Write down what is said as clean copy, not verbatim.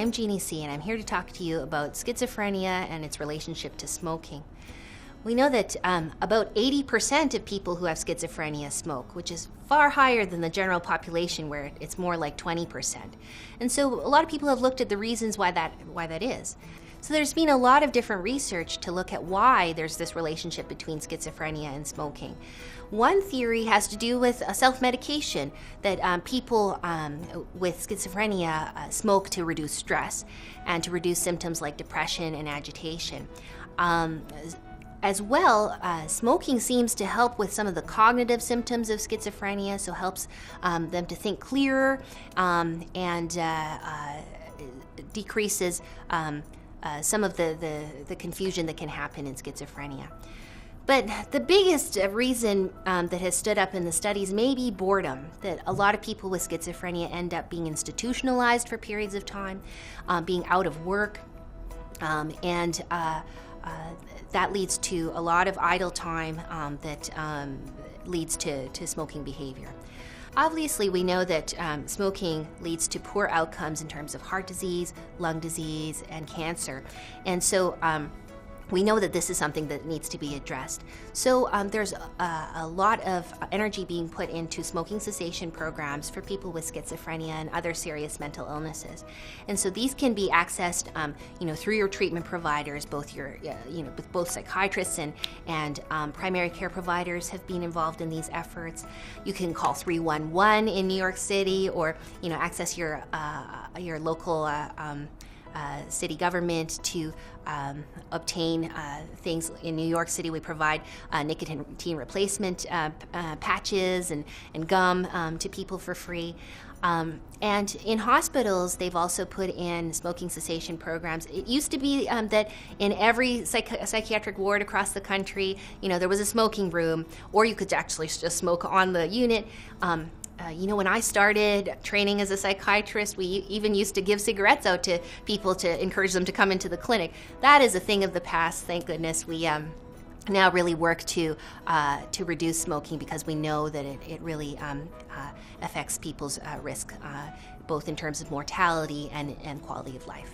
I'm Jeanie Tse, and I'm here to talk to you about schizophrenia and its relationship to smoking. We know that about 80% of people who have schizophrenia smoke, which is far higher than the general population, where it's more like 20%. And so a lot of people have looked at the reasons why that is. So there's been a lot of different research to look at why there's this relationship between schizophrenia and smoking. One theory has to do with self-medication, that people with schizophrenia smoke to reduce stress and to reduce symptoms like depression and agitation. As well, smoking seems to help with some of the cognitive symptoms of schizophrenia, so helps them to think clearer and decreases some of the confusion that can happen in schizophrenia. But the biggest reason that has stood up in the studies may be boredom, that a lot of people with schizophrenia end up being institutionalized for periods of time, being out of work, and that leads to a lot of idle time that leads to smoking behavior. Obviously, we know that smoking leads to poor outcomes in terms of heart disease, lung disease, and cancer. And so we know that this is something that needs to be addressed. So there's a lot of energy being put into smoking cessation programs for people with schizophrenia and other serious mental illnesses. And so these can be accessed, through your treatment providers. Both both psychiatrists and primary care providers have been involved in these efforts. You can call 311 in New York City, or access your local city government to obtain things. In New York City, we provide nicotine replacement patches and gum to people for free. And in hospitals, they've also put in smoking cessation programs. It used to be that in every psychiatric ward across the country, there was a smoking room, or you could actually just smoke on the unit. When I started training as a psychiatrist, we even used to give cigarettes out to people to encourage them to come into the clinic. That is a thing of the past, thank goodness. We now really work to reduce smoking, because we know that it really affects people's risk, both in terms of mortality and quality of life.